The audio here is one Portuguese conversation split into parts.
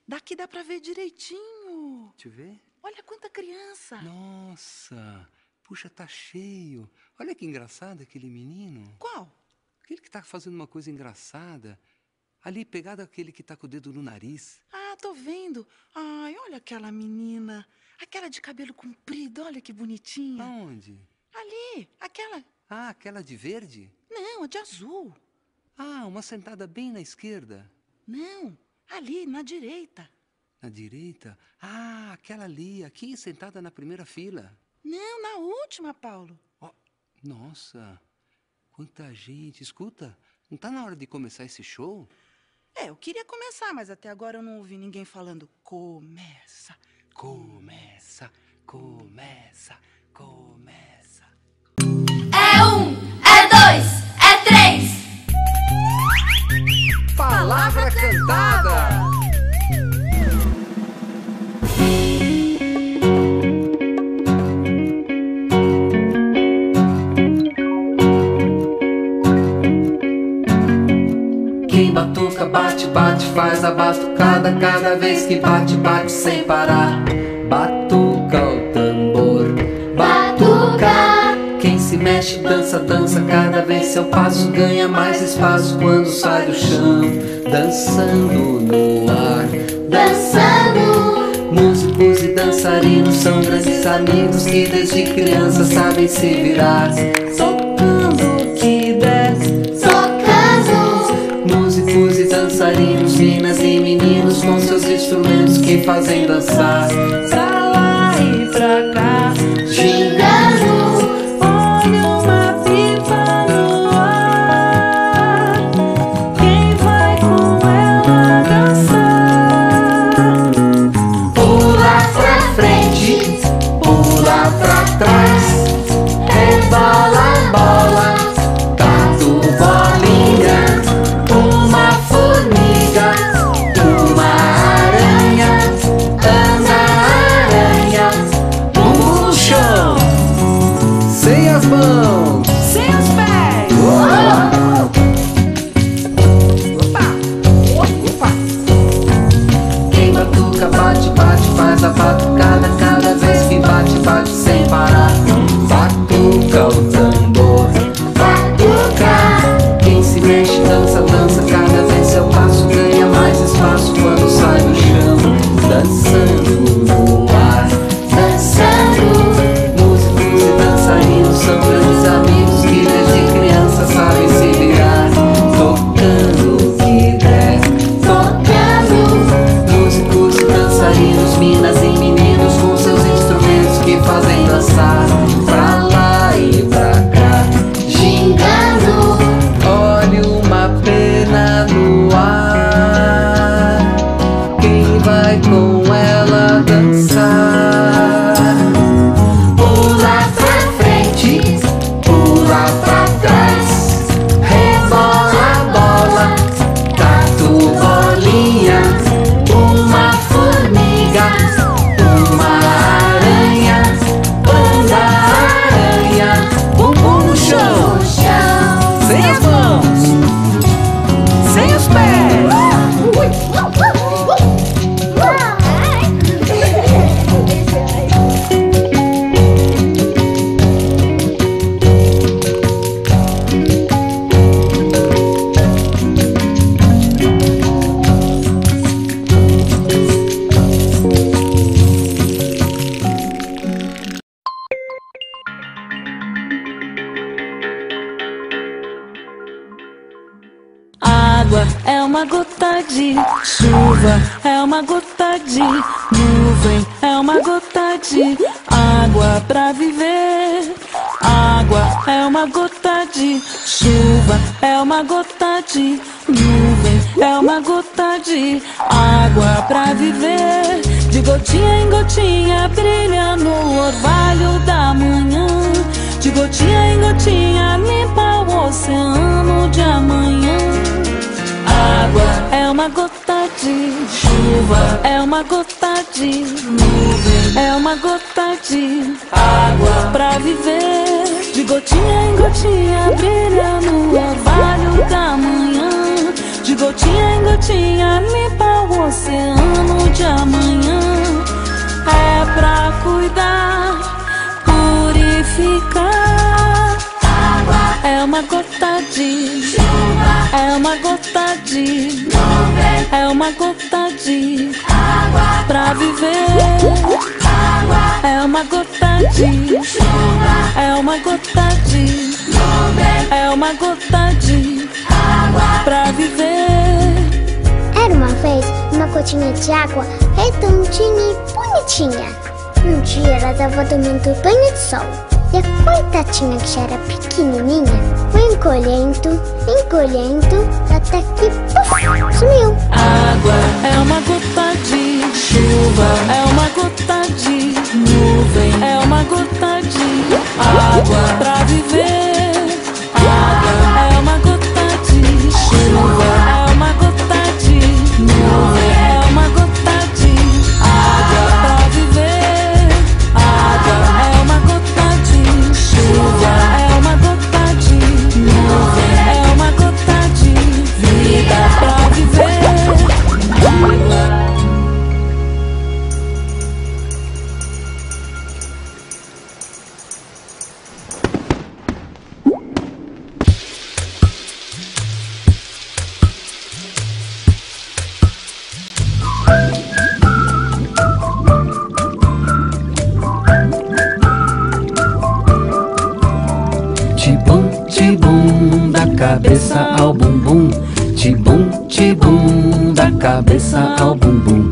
Daqui dá pra ver direitinho. Deixa eu ver. Olha quanta criança. Nossa, puxa, tá cheio. Olha que engraçado aquele menino. Qual? Aquele que tá fazendo uma coisa engraçada. Ali, pegado aquele que tá com o dedo no nariz. Ah, tô vendo. Ai, olha aquela menina. Aquela de cabelo comprido, olha que bonitinha. Aonde? Ali, aquela. Ah, aquela de verde? Não, a de azul. Ah, uma sentada bem na esquerda. Não, ali, na direita. Na direita? Ah, aquela ali, aqui, sentada na primeira fila. Não, na última, Paulo. Oh, nossa, quanta gente. Escuta, não tá na hora de começar esse show? Eu queria começar, mas até agora eu não ouvi ninguém falando começa. Começa, começa, começa. É 1, é 2, é 3. Palavra cantada. Quem batuca, bate, bate, faz a batucada. Cada vez que bate, bate sem parar. Batuca o tambor, batuca. Quem se mexe, dança, dança. Cada vez seu passo ganha mais espaço quando sai do chão. Dançando no ar, dançando. Músicos e dançarinos são grandes amigos que desde criança sabem se virar. Tocando o que desce, músicos e dançarinos, meninas e meninos com seus instrumentos que fazem dançar. Pra lá e pra cá, gingando. Olha uma pipa no ar. Quem vai com ela dançar? Pula pra frente, pula pra trás. Rebola, bola, tatu, bolinha. Uma formiga, uma aranha, anda aranha, no chão. Sem as mãos, Sem os pés. opa, opa. Quem batuca, bate, bate, faz a batucada. Cada vez que bate, bate sem parar. Batuca o tambor, batuca. Quem se mexe, dança, dança. Cada vez seu passo ganha mais espaço quando sai do chão. Dançando no ar, dançando. Músicos e dançarinos são grandes amigos que desde criança sabem se virar. Tocando o que der, tocando. Músicos e dançarinos, meninas e meninos com seus instrumentos que fazem dançar. Pra lá e pra cá, gingando. Olha uma pena no ar. Quem vai com ela dançar? Pula pra frente, pula pra trás. Rebola, bola, tatu, bolinha. Uma formiga, uma aranha, anda aranha, bumbum no chão. Sem as mãos, sem os pés. Água é uma gota de chuva, é uma gota de nuvem, é uma gota de água pra viver. Água é uma gota de chuva, é uma gota de nuvem, é uma gota de água pra viver. De gotinha em gotinha brilha no orvalho da manhã. De gotinha em gotinha limpa o oceano de amanhã. Água é uma gota de chuva, é uma gota de nuvem, é uma gota de água pra viver. De gotinha em gotinha brilha no orvalho da manhã. De De gotinha em gotinha limpa o oceano de amanhã. É pra cuidar, purificar. Água É uma gota de chuva, é uma gota de nuvem, é uma gota de água, pra viver. água, É uma gota de chuva, é uma gota de nuvem, é uma gota de água. pra viver. Era uma vez uma gotinha de água redondinha e bonitinha. Um dia ela tava tomando banho de sol. E a coitadinha que já era pequenininha foi encolhendo, até que puf, sumiu. Água é uma gota de chuva, é uma gota de nuvem, é uma gota de água pra viver. Água é uma gota de chuva, é uma gota de nuvem, é uma gota de água pra viver. Água é uma gota de chuva, é uma gota de nuvem, é uma gota de vida pra viver. Tibum, da cabeça ao bumbum. Tibum, da cabeça ao bumbum.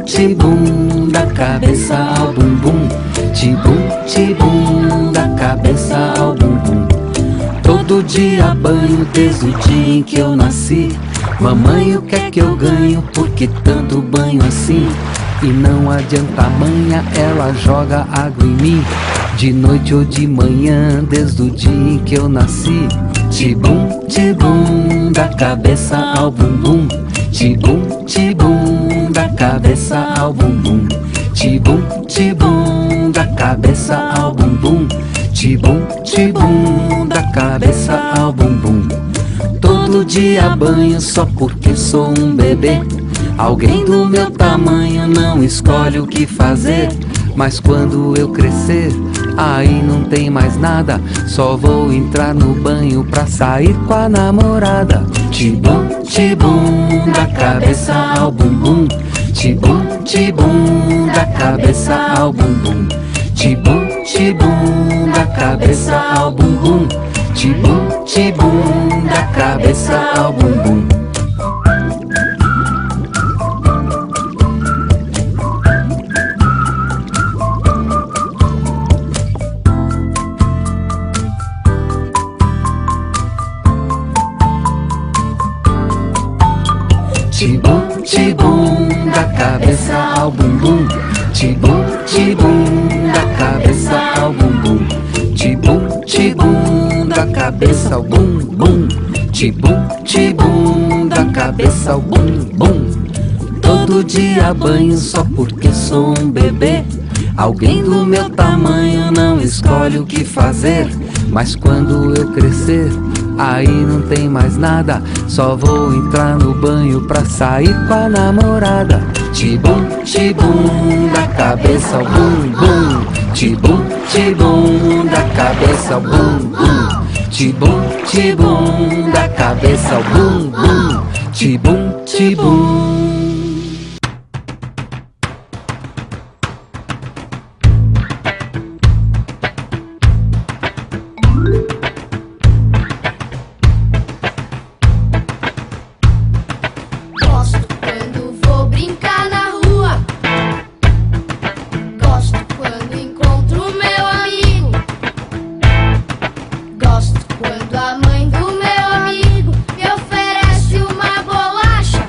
Tibum, da cabeça ao bumbum. Tibum, da cabeça ao bumbum. Todo dia banho desde o dia em que eu nasci. Mamãe, o que é que eu ganho? Por que tanto banho assim? E não adianta manha, ela joga água em mim. De noite ou de manhã, desde o dia em que eu nasci. Tibum, da cabeça ao bumbum. Tibum, da cabeça ao bumbum. Tibum, da cabeça ao bumbum. Tibum, da cabeça ao bumbum. Todo dia banho só porque sou um bebê. Alguém do meu tamanho não escolhe o que fazer. Mas quando eu crescer, aí não tem mais nada. Só vou entrar no banho pra sair com a namorada. Tibum, da cabeça ao bumbum. Tibum, da cabeça ao bumbum. Tibum, da cabeça ao bumbum. Tibum, da cabeça ao bumbum. Tibum, da cabeça ao bumbum. Tibum, da cabeça ao bumbum. Tibum, da cabeça ao bumbum. Tibum, da cabeça ao bumbum. Todo dia banho só porque sou um bebê. Alguém do meu tamanho não escolhe o que fazer. Mas quando eu crescer, aí não tem mais nada. Só vou entrar no banho pra sair com a namorada. Tibum, da cabeça ao bumbum. Tibum, da cabeça ao bumbum. Tibum, da cabeça ao bumbum. Tibum. Quando a mãe do meu amigo me oferece uma bolacha.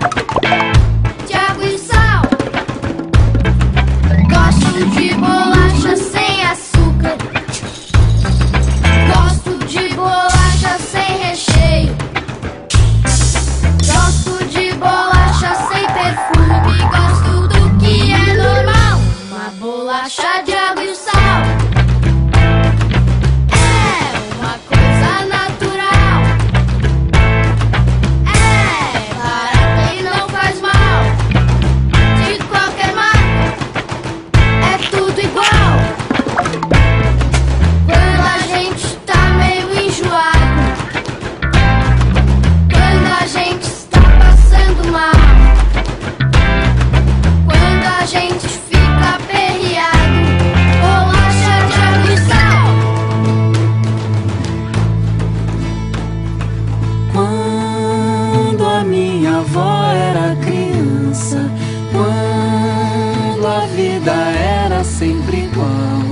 era sempre igual.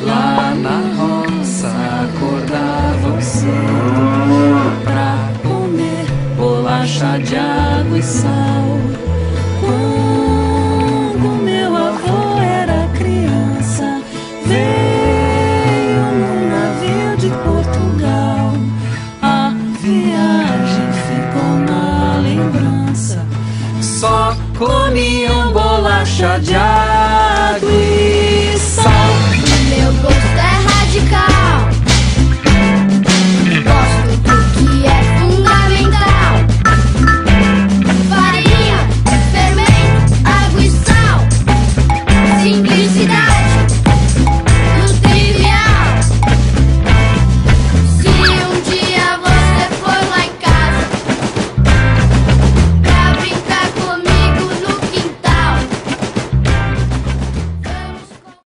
Lá na roça acordavam cedo pra comer bolacha de água e sal. Quando meu avô era criança, veio num navio de Portugal. A viagem ficou na lembrança. Só comiam bolacha de água e sal. Meu gosto é